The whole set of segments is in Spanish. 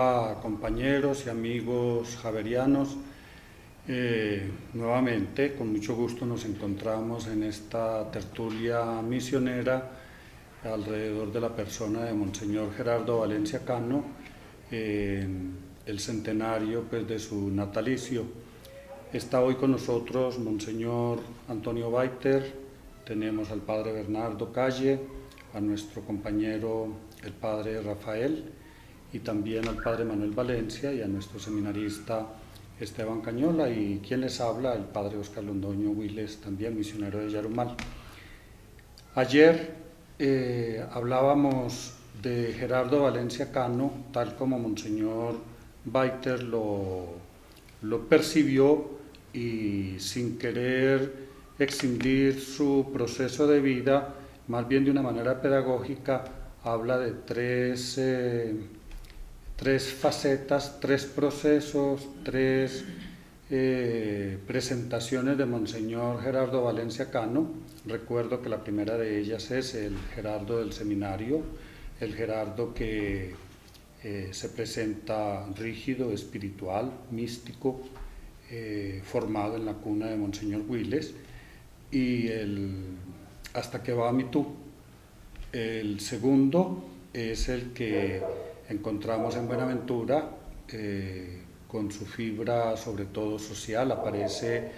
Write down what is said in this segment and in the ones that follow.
Hola compañeros y amigos javerianos, nuevamente con mucho gusto nos encontramos en esta tertulia misionera alrededor de la persona de Monseñor Gerardo Valencia Cano, el centenario pues, de su natalicio. Está hoy con nosotros Monseñor Antonio Baiter, tenemos al Padre Bernardo Calle, a nuestro compañero el Padre Rafael y también al Padre Manuel Valencia y a nuestro seminarista Esteban Cañola y quien les habla, el Padre Oscar Londoño Huiles, también misionero de Yarumal. Ayer hablábamos de Gerardo Valencia Cano, tal como Monseñor Baiter lo percibió y sin querer extinguir su proceso de vida, más bien de una manera pedagógica, habla de tres facetas, tres procesos, tres presentaciones de Monseñor Gerardo Valencia Cano. Recuerdo que la primera de ellas es el Gerardo del seminario, el Gerardo que se presenta rígido, espiritual, místico, formado en la cuna de Monseñor Huiles, y hasta que va a Mitú. El segundo es el que encontramos en Buenaventura, con su fibra sobre todo social, aparece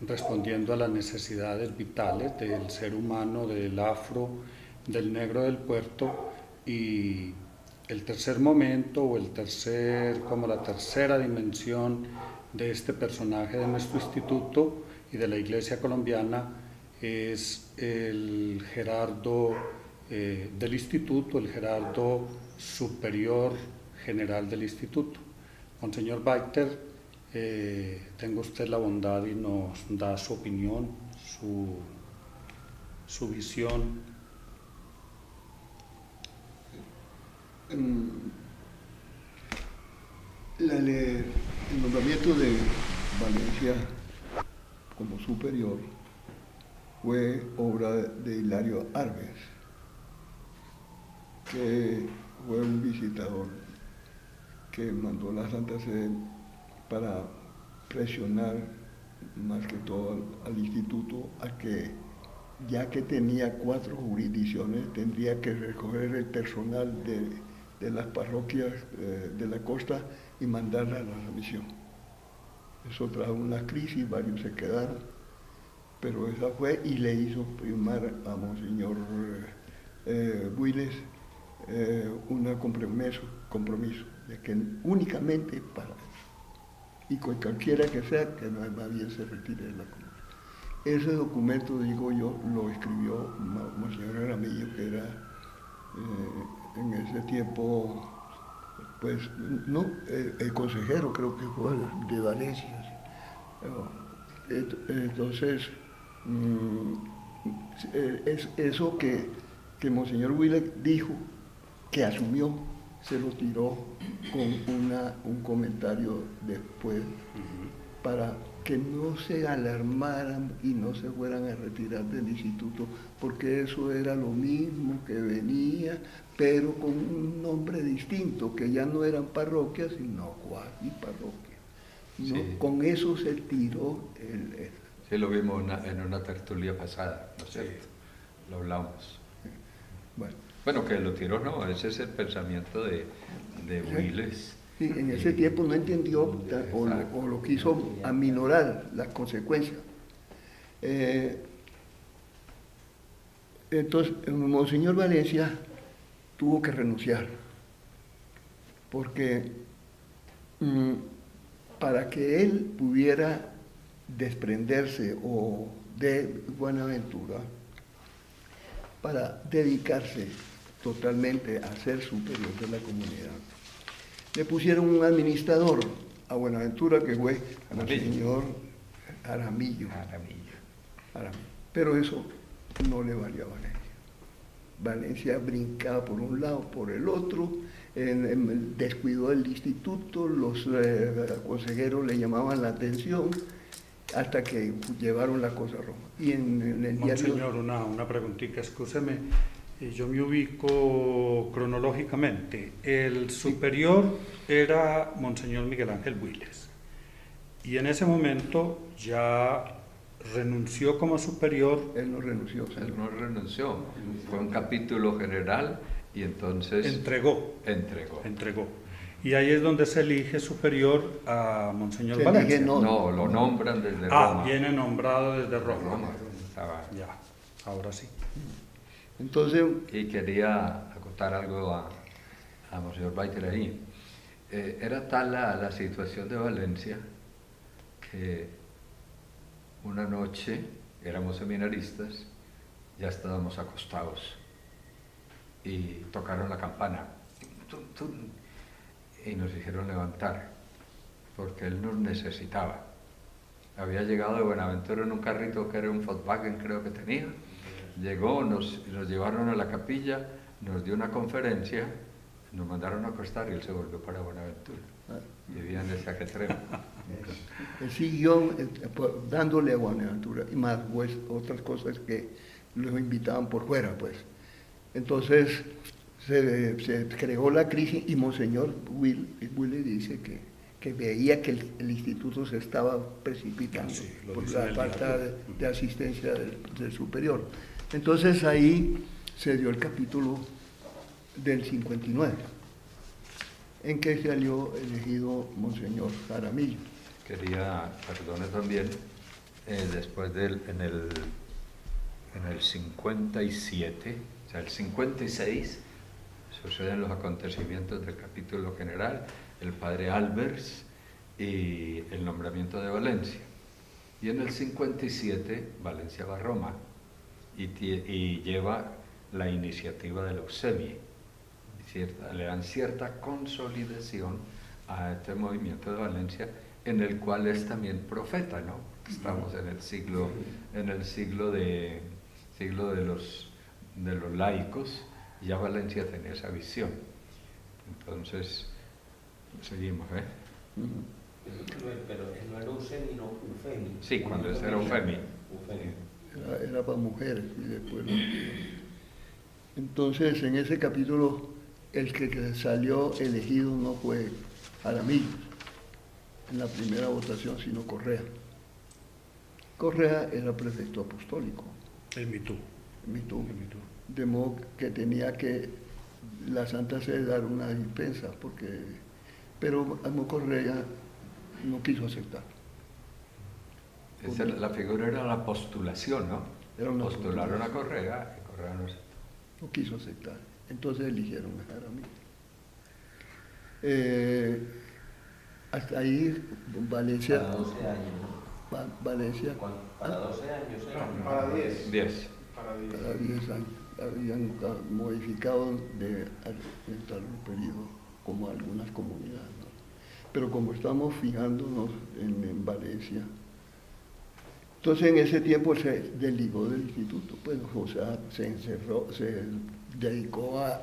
respondiendo a las necesidades vitales del ser humano, del afro, del negro del puerto, y el tercer momento o como la tercera dimensión de este personaje de nuestro instituto y de la Iglesia colombiana es el Gerardo del instituto, el Gerardo superior general del instituto. Monseñor Baiter, tenga usted la bondad y nos da su opinión, su visión. El nombramiento de Valencia como superior fue obra de Hilario Arves, que fue un visitador que mandó la Santa Sede para presionar más que todo al instituto a que, ya que tenía 4 jurisdicciones, tendría que recoger el personal de las parroquias de la costa y mandarla a la misión. Eso trajo una crisis, varios se quedaron, pero esa fue y le hizo firmar a Monseñor Huiles un compromiso de que únicamente para eso, y con cualquiera que sea, que más bien se retire de la comunidad. Ese documento, digo yo, lo escribió Monseñor Aramillo, que era en ese tiempo, pues, no, el consejero creo que fue de Valencia. Entonces, es eso que Monseñor Huiles dijo, que asumió, se lo tiró con un comentario después, para que no se alarmaran y no se fueran a retirar del instituto, porque eso era lo mismo que venía, pero con un nombre distinto, que ya no eran parroquias, sino cuasi parroquias. ¿No? Sí. Con eso se tiró Sí, lo vimos en una tertulia pasada, ¿no es cierto? Sí. Lo hablamos. Bueno, que lo tiró, no, ese es el pensamiento de Huiles. Sí, en ese tiempo no entendió o lo quiso aminorar las consecuencias. Entonces, Monseñor Valencia tuvo que renunciar, porque para que él pudiera desprenderse de Buenaventura, para dedicarse totalmente a ser superior de la comunidad, le pusieron un administrador a Buenaventura, que fue el señor Aramillo. Pero eso no le valió a Valencia. Valencia brincaba por un lado, por el otro, descuidó del instituto, los consejeros le llamaban la atención, hasta que llevaron la cosa a Roma. Y en el Monseñor, una preguntita, escúcheme. Yo me ubico cronológicamente. El superior era Monseñor Miguel Ángel Builes. Y en ese momento ya renunció como superior. Él no renunció. Él no renunció. Fue un capítulo general y entonces... Entregó. Y ahí es donde se elige superior a Monseñor Valencia. No, lo nombran desde Roma. Viene nombrado desde Roma. Ya, ahora sí. Entonces... Y quería acotar algo a Monseñor Baiter ahí. Era tal la situación de Valencia que una noche éramos seminaristas, ya estábamos acostados y tocaron la campana y nos hicieron levantar porque él nos necesitaba. Había llegado de Buenaventura en un carrito que era un Volkswagen, creo que tenía. Llegó, nos llevaron a la capilla, nos dio una conferencia, nos mandaron a acostar y él se volvió para Buenaventura. Vivía en ese aquetreo. Él siguió dándole a Buenaventura y más pues, otras cosas que los invitaban por fuera, pues. Entonces se creó la crisis y Monseñor Will le dice que veía que el instituto se estaba precipitando por la falta de asistencia del superior. Entonces ahí se dio el capítulo del 59, en que salió elegido Monseñor Jaramillo. Quería, perdone también, después en el 57, o sea, el 56, suceden los acontecimientos del capítulo general, el padre Albers y el nombramiento de Valencia. Y en el 57, Valencia va a Roma y lleva la iniciativa de la Eusebia. Le dan cierta consolidación a este movimiento de Valencia, en el cual es también profeta, ¿no? Estamos en el siglo de los laicos, ya Valencia tenía esa visión. Entonces, seguimos, ¿eh? Pero no era Eusebio, sino Eufemi. Sí, cuando era Eufemi. Era para mujeres y después no. Entonces, en ese capítulo, el que salió elegido no fue Jaramillo en la primera votación, sino Correa. Correa era prefecto apostólico. El Mitú. De modo que tenía que la Santa Sede dar una dispensa, pero Correa no quiso aceptar. La figura era la postulación, ¿no? Postularon a Correa y Correa no quiso aceptar. Entonces eligieron a Jaramillo. Hasta ahí Valencia... Para 12 años. Valencia... Para 12 años. Para 10. 10. Para 10 años. Habían modificado de entrar un periodo como algunas comunidades, ¿no? Pero como estamos fijándonos en Valencia, entonces en ese tiempo se desligó del instituto, pues, o sea, se encerró, se dedicó a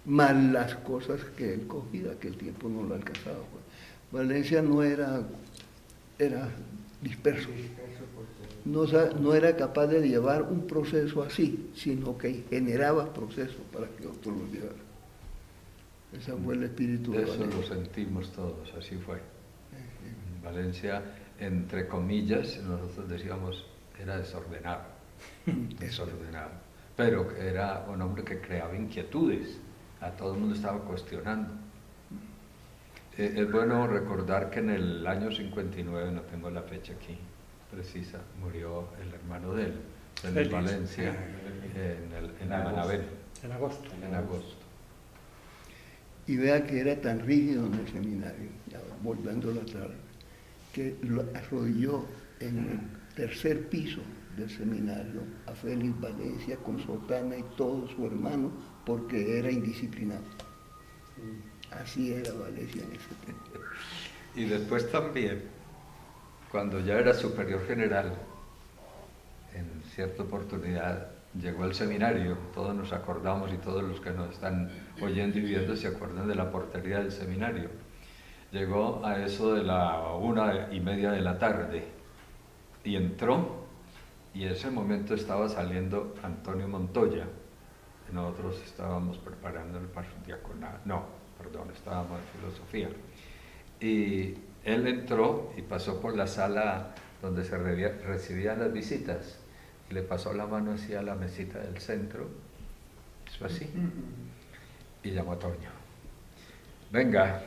más las cosas que él cogía, que el tiempo no lo alcanzaba. Pues. Valencia no era disperso. No era capaz de llevar un proceso así, sino que generaba procesos para que otros lo llevaran. Ese fue el espíritu de Valencia. Eso lo sentimos todos, así fue. Valencia, entre comillas, nosotros decíamos, era desordenado, pero era un hombre que creaba inquietudes, a todo el mundo estaba cuestionando. Es bueno recordar que en el año 59, no tengo la fecha aquí precisa, murió el hermano de él, en Valencia, en Manabén. En agosto. En agosto. Y vea que era tan rígido en el seminario, ya volviendo a la tarde, que lo arrodilló en el tercer piso del seminario a Félix Valencia con sotana y todo su hermano, porque era indisciplinado. Así era Valencia en ese tiempo. Y después también, cuando ya era superior general, en cierta oportunidad llegó al seminario, todos nos acordamos y todos los que nos están oyendo y viendo se acuerdan de la portería del seminario. Llegó a eso de la 1:30 de la tarde y entró, y en ese momento estaba saliendo Antonio Montoya, nosotros estábamos preparando el diaconado, no, perdón, estábamos en filosofía. Y él entró y pasó por la sala donde se recibían las visitas y le pasó la mano así a la mesita del centro, hizo así, y llamó a Toño. Venga,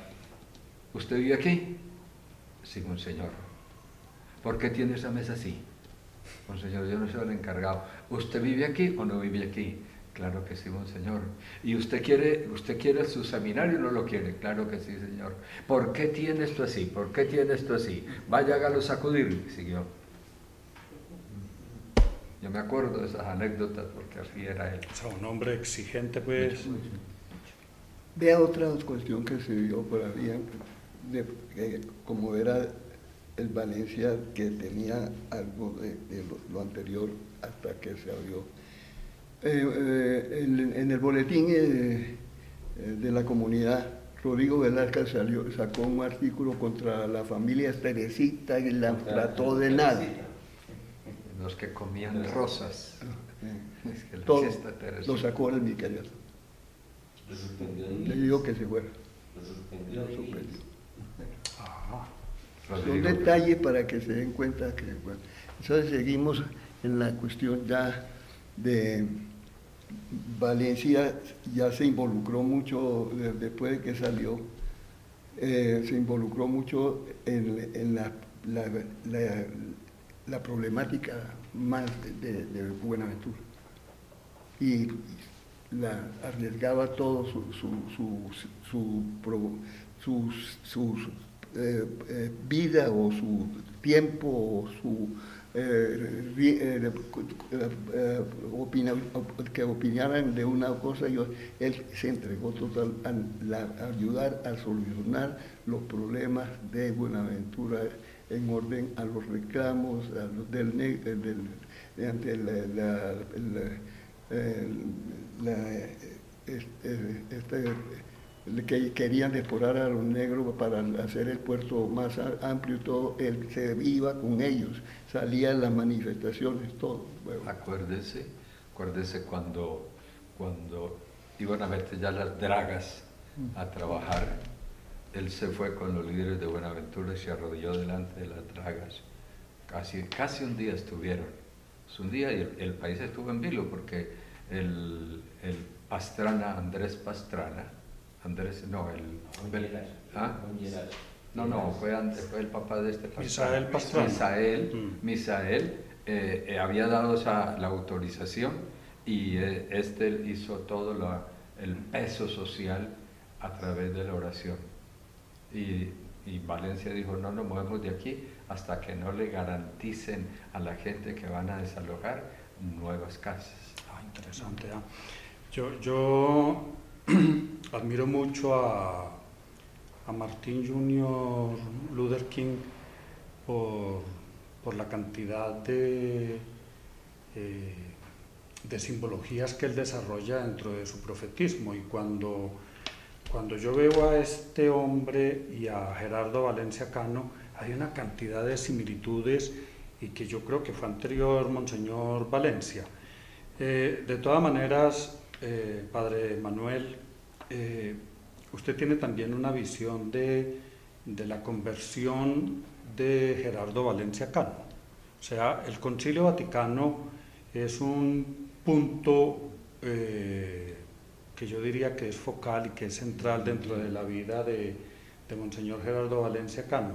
¿usted vive aquí? Sí, monseñor. ¿Por qué tiene esa mesa así? Monseñor, yo no soy el encargado. ¿Usted vive aquí o no vive aquí? Claro que sí, monseñor. ¿Y usted quiere su seminario o no lo quiere? Claro que sí, señor. ¿Por qué tiene esto así? ¿Por qué tiene esto así? Vaya, hágalo sacudir. Siguió. Yo me acuerdo de esas anécdotas porque así era él. O sea, un hombre exigente, pues. Vea otra cuestión que se dio por ahí, como era el Valencia, que tenía algo de lo anterior hasta que se abrió. En el boletín de la comunidad, Rodrigo Velázquez sacó un artículo contra la familia Teresita y la trató de nada. Los que comían rosas. Es que Todo lo sacó el Miquel. Le digo que se fuera. Lo suspendió. Son detalles para que se den cuenta que, bueno, entonces seguimos en la cuestión ya de Valencia. Ya se involucró mucho, después de que salió, se involucró mucho en la problemática más de Buenaventura, y arriesgaba todo su vida o su tiempo o su que opinaran de una cosa. Él se entregó total a ayudar a solucionar los problemas de Buenaventura en orden a los reclamos ante que querían deportar a los negros para hacer el puerto más amplio y todo. Él se iba con ellos, salía en las manifestaciones, todo. Bueno. Acuérdese cuando iban a meter ya las dragas a trabajar, él se fue con los líderes de Buenaventura y se arrodilló delante de las dragas. Casi un día estuvieron. Un día y el país estuvo en vilo porque el Pastrana, Andrés Pastrana, fue el papá de este Pastrana. Misael había dado la autorización y este hizo todo el peso social a través de la oración. Y Valencia dijo, no nos movemos de aquí hasta que no le garanticen a la gente que van a desalojar nuevas casas. Interesante. Yo admiro mucho a Martin Jr. Luther King por la cantidad de simbologías que él desarrolla dentro de su profetismo, y cuando yo veo a este hombre y a Gerardo Valencia Cano, hay una cantidad de similitudes, y que yo creo que fue anterior Monseñor Valencia. De todas maneras, Padre Manuel, usted tiene también una visión de la conversión de Gerardo Valencia Cano. O sea, el Concilio Vaticano es un punto que yo diría que es focal y que es central dentro de la vida de Monseñor Gerardo Valencia Cano.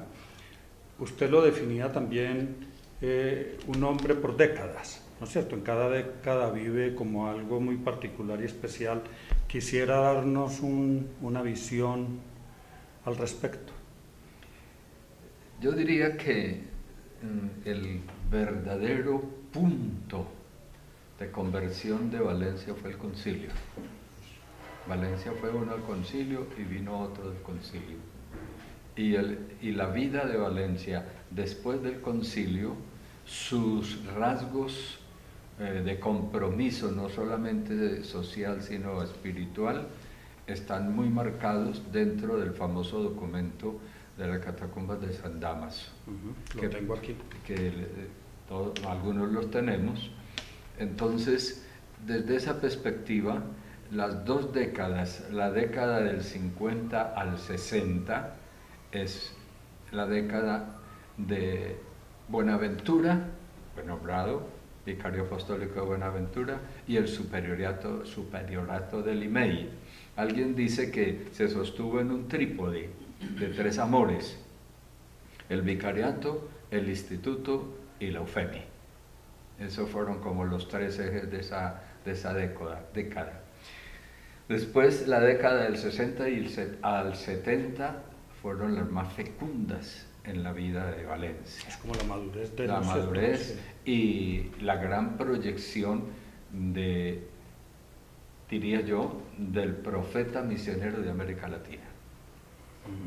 Usted lo definía también un hombre por décadas, ¿no es cierto? En cada década vive como algo muy particular y especial. Quisiera darnos una visión al respecto. Yo diría que el verdadero punto de conversión de Valencia fue el concilio. Valencia fue uno al concilio y vino otro del concilio. Y la vida de Valencia después del concilio, sus rasgos de compromiso, no solamente social sino espiritual, están muy marcados dentro del famoso documento de las catacumbas de San Damaso. Lo tengo aquí. Algunos los tenemos. Entonces, desde esa perspectiva, las dos décadas, la década del 50 al 60, es la década de Buenaventura, fue nombrado vicario apostólico de Buenaventura, y el superiorato del Limei. Alguien dice que se sostuvo en un trípode de tres amores: el vicariato, el instituto y la eufemia. Esos fueron como los tres ejes de esa década. Después, la década del 60 al 70 fueron las más fecundas en la vida de Valencia. Es como la madurez de la los madurez y la gran proyección de, diría yo, del profeta misionero de América Latina.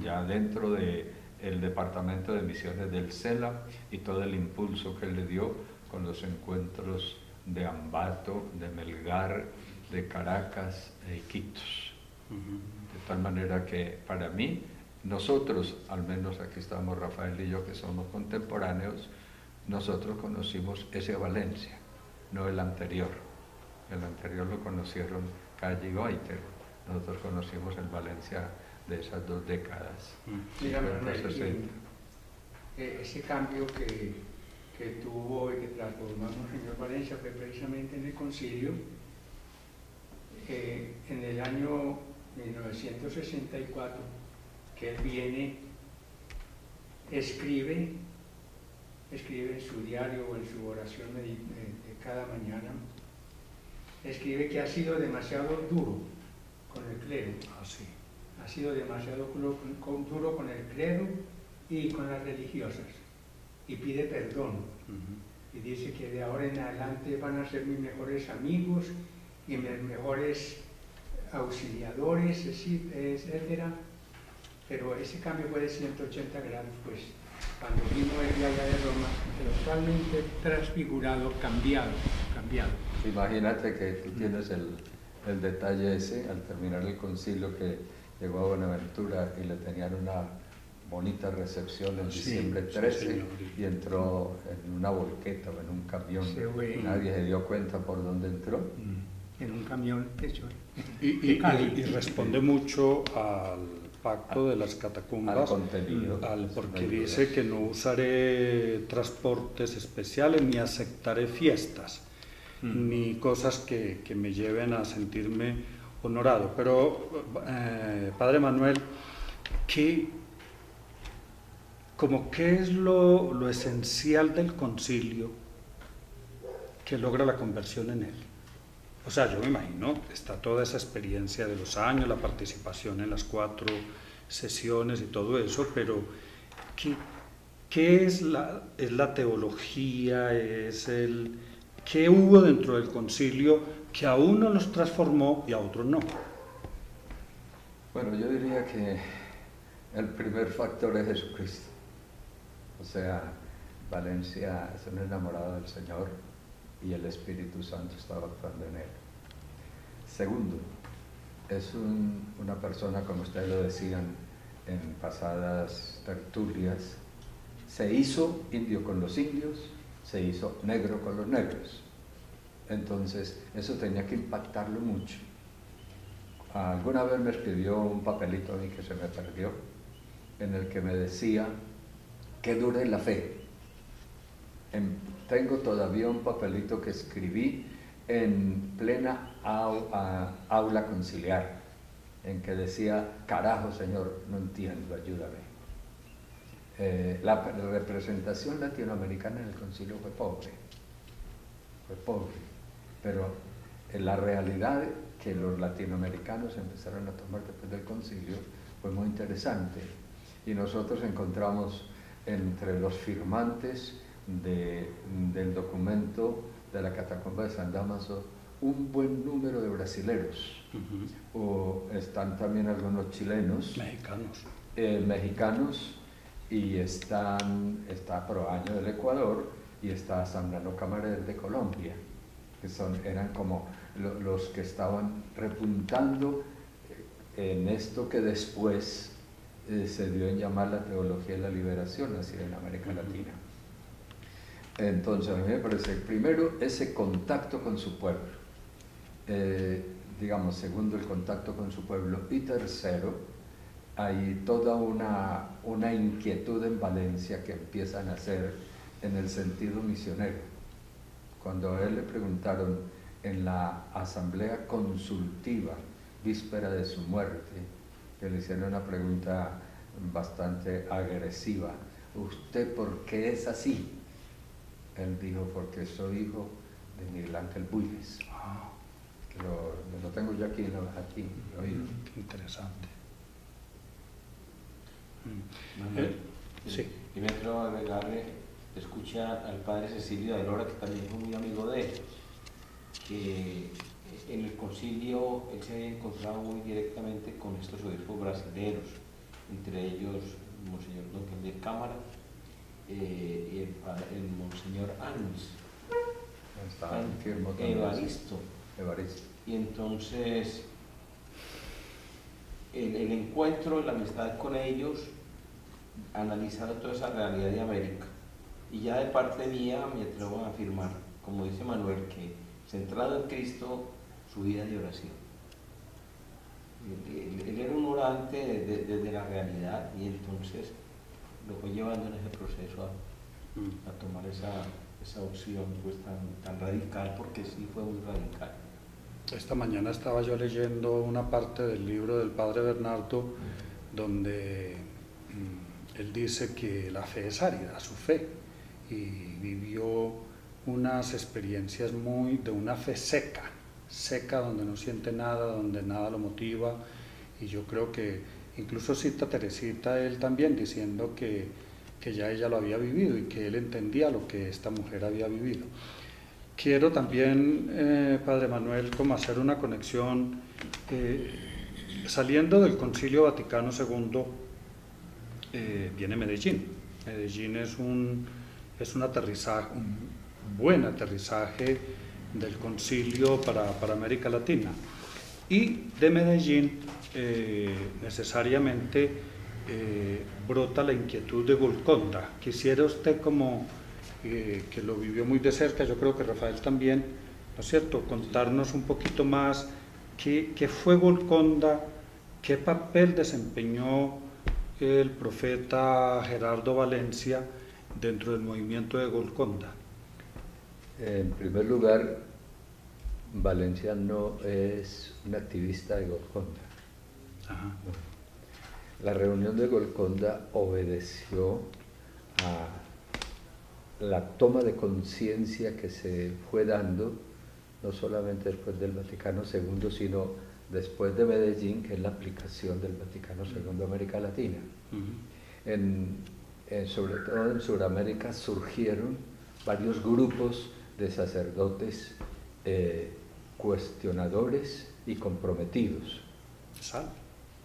Ya dentro del Departamento de Misiones del CELA y todo el impulso que él le dio con los encuentros de Ambato, de Melgar, de Caracas e Iquitos. De tal manera que para mí, nosotros, al menos aquí estamos Rafael y yo, que somos contemporáneos, nosotros conocimos ese Valencia, no el anterior. El anterior lo conocieron Calle y Goiter. Nosotros conocimos el Valencia de esas dos décadas. Dígame, ese cambio que tuvo y que transformó el señor Valencia fue precisamente en el concilio. En el año 1964, que él viene, escribe en su diario o en su oración de cada mañana, escribe que ha sido demasiado duro con el clero. Ha sido demasiado duro con el clero y con las religiosas, y pide perdón. Y dice que de ahora en adelante van a ser mis mejores amigos y mis mejores auxiliadores, etcétera. Pero ese cambio fue de 180 grados, pues, cuando vino él de allá de Roma, totalmente transfigurado, cambiado. Imagínate que tú tienes el detalle ese, al terminar el concilio, que llegó a Buenaventura y le tenían una bonita recepción en diciembre 13, y entró en una volqueta o en un camión. Nadie se dio cuenta por dónde entró. En un camión hecho. Y responde mucho al pacto de las catacumbas, al contenido, porque dice que no usaré transportes especiales ni aceptaré fiestas, ni cosas que me lleven a sentirme honorado. Pero, Padre Manuel, ¿qué es lo esencial del concilio que logra la conversión en él? O sea, yo me imagino, está toda esa experiencia de los años, la participación en las 4 sesiones y todo eso, pero ¿qué es la teología? ¿Qué hubo dentro del concilio que a uno los transformó y a otros no? Bueno, yo diría que el primer factor es Jesucristo. O sea, Valencia es un enamorado del Señor y el Espíritu Santo estaba actuando en él. Segundo, es una persona, como ustedes lo decían en pasadas tertulias, se hizo indio con los indios, se hizo negro con los negros. Entonces, eso tenía que impactarlo mucho. Alguna vez me escribió un papelito a mí que se me perdió, en el que me decía que dure la fe. Tengo todavía un papelito que escribí en plena aula conciliar, en que decía: carajo, Señor, no entiendo, ayúdame. La representación latinoamericana en el concilio fue pobre, pero la realidad que los latinoamericanos empezaron a tomar después del concilio fue muy interesante, y nosotros encontramos entre los firmantes del documento de la catacumba de San Dámaso un buen número de brasileros. O están también algunos chilenos, mexicanos, y está Proaño del Ecuador, y está Zambrano Camarer de Colombia, que eran como los que estaban repuntando en esto que después se dio en llamar la teología de la liberación, así en América Latina. Entonces, a mí me parece, primero, ese contacto con su pueblo, digamos, segundo, el contacto con su pueblo, y tercero, hay toda una inquietud en Valencia que empieza a nacer en el sentido misionero. Cuando a él le preguntaron en la asamblea consultiva, víspera de su muerte, que le hicieron una pregunta bastante agresiva: ¿usted por qué es así? Él dijo: porque soy hijo de Miguel Ángel Builes. Que lo tengo yo aquí, aquí oído. Qué interesante. Manuel, Sí. Y me atrevo a agregarle, escucha al padre Cecilio de Lora, que también fue muy amigo de él, que en el concilio él se había encontrado muy directamente con estos obispos brasileños, entre ellos Monseñor Don Cambier Cámara y el Monseñor Ans, Está enfermo también. Evaristo. Y entonces el encuentro, la amistad con ellos, analizando toda esa realidad de América. Y ya de parte mía me atrevo a afirmar, como dice Manuel, que centrado en Cristo, su vida de oración. Él era un orante desde la realidad, y entonces lo fue llevando en ese proceso a tomar esa opción pues tan radical, porque sí fue muy radical. Esta mañana estaba yo leyendo una parte del libro del padre Bernardo, donde él dice que la fe es árida, su fe, y vivió unas experiencias de una fe seca, donde no siente nada, donde nada lo motiva, y yo creo que incluso cita a Teresita él también, diciendo que ya ella lo había vivido y que él entendía lo que esta mujer había vivido. Quiero también, Padre Manuel, como hacer una conexión, saliendo del Concilio Vaticano II, viene Medellín. Medellín es un aterrizaje, un buen aterrizaje del concilio para América Latina. Y de Medellín necesariamente brota la inquietud de Golconda. Quisiera usted, como que lo vivió muy de cerca, yo creo que Rafael también, ¿no es cierto?, contarnos un poquito más qué fue Golconda, qué papel desempeñó el profeta Gerardo Valencia dentro del movimiento de Golconda. En primer lugar, Valencia no es un activista de Golconda. Ajá. La reunión de Golconda obedeció a la toma de conciencia que se fue dando, no solamente después del Vaticano II, sino después de Medellín, que es la aplicación del Vaticano II a América Latina. Sobre todo en Sudamérica surgieron varios grupos de sacerdotes cuestionadores y comprometidos.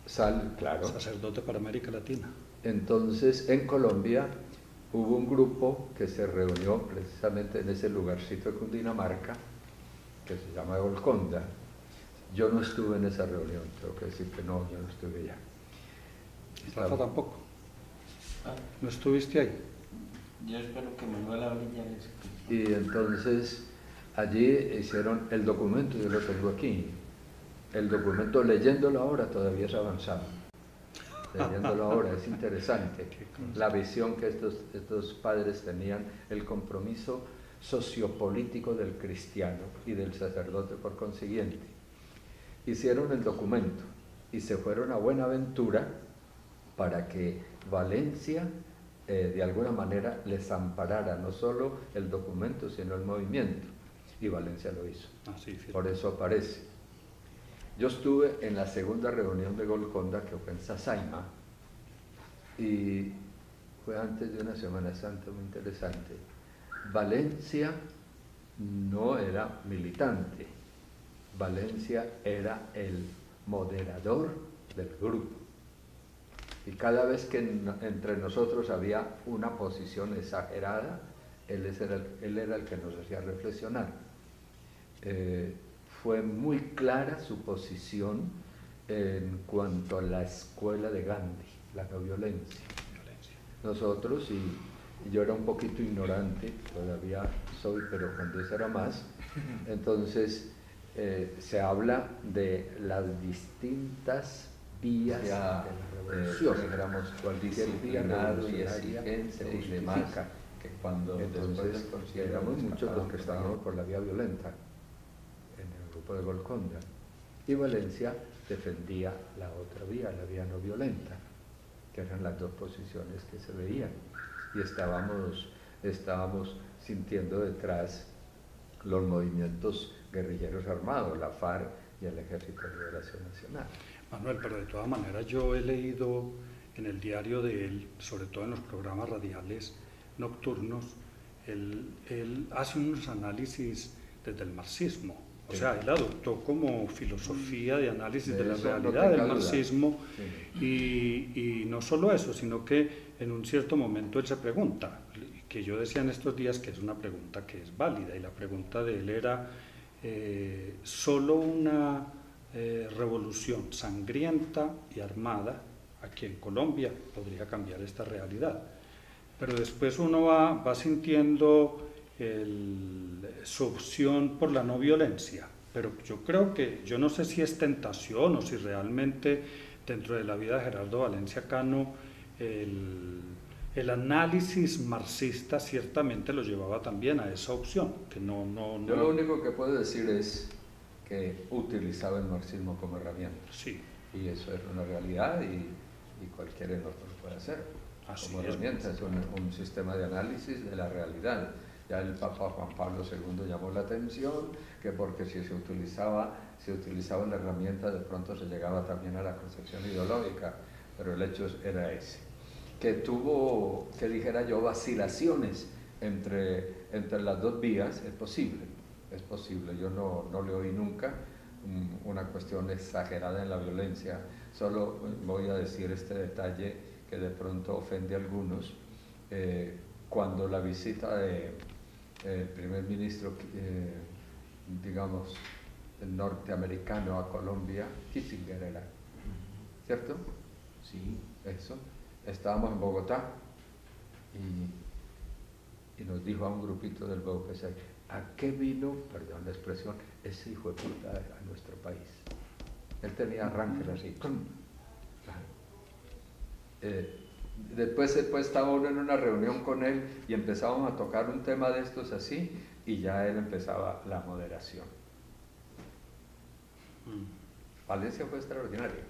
Sal, claro. Sacerdote para América Latina. Entonces, en Colombia hubo un grupo que se reunió precisamente en ese lugarcito de Cundinamarca, que se llama Golconda. Yo no estuve en esa reunión, tengo que decir que no, yo no estuve allá. Rafa tampoco. ¿No estuviste ahí? Yo espero que Manuel hable ya de eso. Y entonces allí hicieron el documento, yo lo tengo aquí. El documento, leyéndolo ahora, todavía es avanzado. Leyéndolo ahora, es interesante. La visión que estos padres tenían, el compromiso sociopolítico del cristiano y del sacerdote por consiguiente. Hicieron el documento y se fueron a Buenaventura para que Valencia de alguna manera les amparara no solo el documento sino el movimiento, y Valencia lo hizo. Por eso aparece. Yo estuve en la segunda reunión de Golconda, que fue en Sasaima, y fue antes de una Semana Santa muy interesante. Valencia no era militante, Valencia era el moderador del grupo. Y cada vez que entre nosotros había una posición exagerada, él era el que nos hacía reflexionar. Fue muy clara su posición en cuanto a la escuela de Gandhi, la no violencia. Nosotros, y yo era un poquito ignorante, todavía soy, pero cuando eso era más, entonces se habla de las distintas vías de la revolución, cualquier vía revolucionaria se justifica, que cuando entonces éramos muchos los que estábamos por la vía violenta en el grupo de Golconda, y Valencia defendía la otra vía, la vía no violenta, que eran las dos posiciones que se veían, y estábamos sintiendo detrás los movimientos guerrilleros armados, la FARC y el Ejército de Liberación Nacional. Manuel, pero de todas maneras yo he leído en el diario de él, sobre todo en los programas radiales nocturnos, él hace unos análisis desde el marxismo. O sea, él adoptó como filosofía de análisis de la realidad del marxismo, y no solo eso, sino que en un cierto momento él se pregunta, que yo decía en estos días que es una pregunta que es válida, y la pregunta de él era, solo una revolución sangrienta y armada aquí en Colombia podría cambiar esta realidad. Pero después uno va sintiendo su opción por la no violencia, pero yo creo que, yo no sé si es tentación o si realmente dentro de la vida de Gerardo Valencia Cano el análisis marxista ciertamente lo llevaba también a esa opción, que no. Yo lo único que puedo decir es que utilizaba el marxismo como herramienta. Sí. Y eso es una realidad, y cualquiera lo puede hacer. Así como herramienta, es un sistema de análisis de la realidad. Ya el Papa Juan Pablo II llamó la atención que porque si se utilizaba la herramienta, de pronto se llegaba también a la concepción ideológica, pero el hecho era ese. Que tuvo, que dijera yo, vacilaciones entre las dos vías, es posible. Yo no le oí nunca una cuestión exagerada en la violencia. Solo voy a decir este detalle que de pronto ofende a algunos. Cuando la visita del primer ministro, digamos, norteamericano a Colombia, Kissinger era, ¿cierto? Sí. Eso. Estábamos en Bogotá y nos dijo a un grupito del BOPC, ¿a qué vino, perdón la expresión, ese hijo de puta a nuestro país? Él tenía arranques así. Después estaba uno en una reunión con él y empezábamos a tocar un tema de estos así, y ya él empezaba la moderación. Valencia fue extraordinario.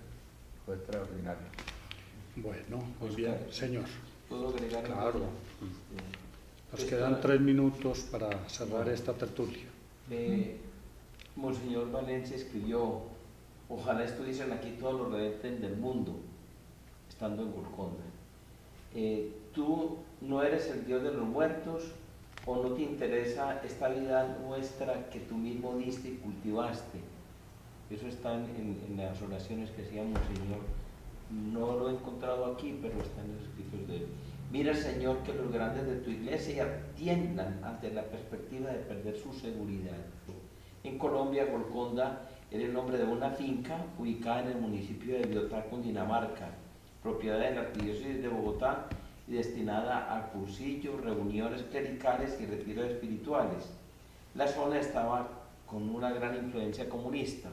Bueno, muy bien, señor. ¿Puedo agregar? Claro. Nos quedan 3 minutos para cerrar esta tertulia. Monseñor Valencia escribió: ojalá estuviesen aquí todos los rebeldes del mundo, estando en Golconda. Tú no eres el Dios de los muertos, o no te interesa esta vida nuestra que tú mismo diste y cultivaste. Eso está en las oraciones que hacía Monseñor. No lo he encontrado aquí, pero está en los escritos de él. Mira, Señor, que los grandes de tu iglesia tiemblan ante la perspectiva de perder su seguridad. En Colombia, Golconda era el nombre de una finca ubicada en el municipio de Biotá, Cundinamarca, propiedad de la Arquidiócesis de Bogotá y destinada a cursillos, reuniones clericales y retiros espirituales. La zona estaba con una gran influencia comunista.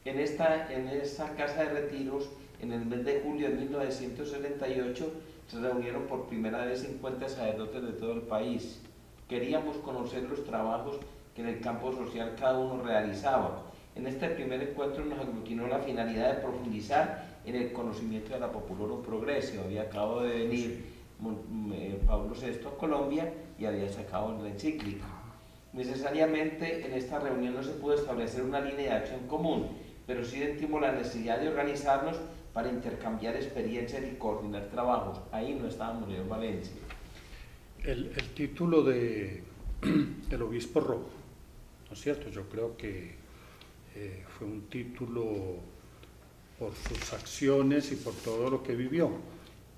En esa casa de retiros, en el mes de julio de 1978, se reunieron por primera vez 50 sacerdotes de todo el país. Queríamos conocer los trabajos que en el campo social cada uno realizaba. En este primer encuentro nos aglutinó la finalidad de profundizar en el conocimiento de la Populorum Progressio. Había acabado de venir Pablo VI a Colombia y había sacado la encíclica. Necesariamente en esta reunión no se pudo establecer una línea de acción común, pero sí sentimos la necesidad de organizarnos para intercambiar experiencias y coordinar trabajos. Ahí no estábamos en Valencia. El título del obispo Rojo, ¿no es cierto? Yo creo que fue un título por sus acciones y por todo lo que vivió.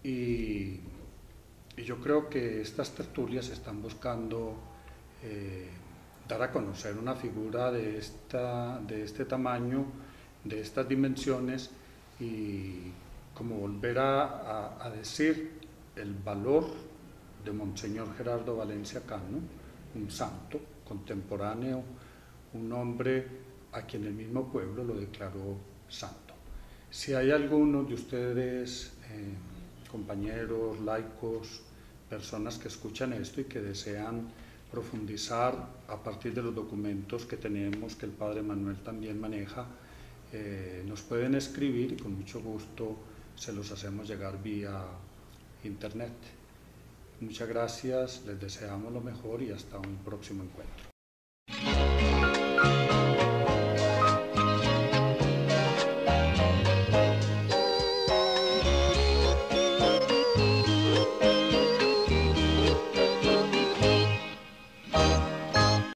Y yo creo que estas tertulias están buscando dar a conocer una figura de este tamaño, de estas dimensiones, y como volver a decir el valor de Monseñor Gerardo Valencia Cano, un santo contemporáneo, un hombre a quien el mismo pueblo lo declaró santo. Si hay algunos de ustedes, compañeros, laicos, personas que escuchan esto y que desean profundizar a partir de los documentos que tenemos, que el Padre Manuel también maneja, nos pueden escribir y con mucho gusto se los hacemos llegar vía internet. Muchas gracias, les deseamos lo mejor y hasta un próximo encuentro.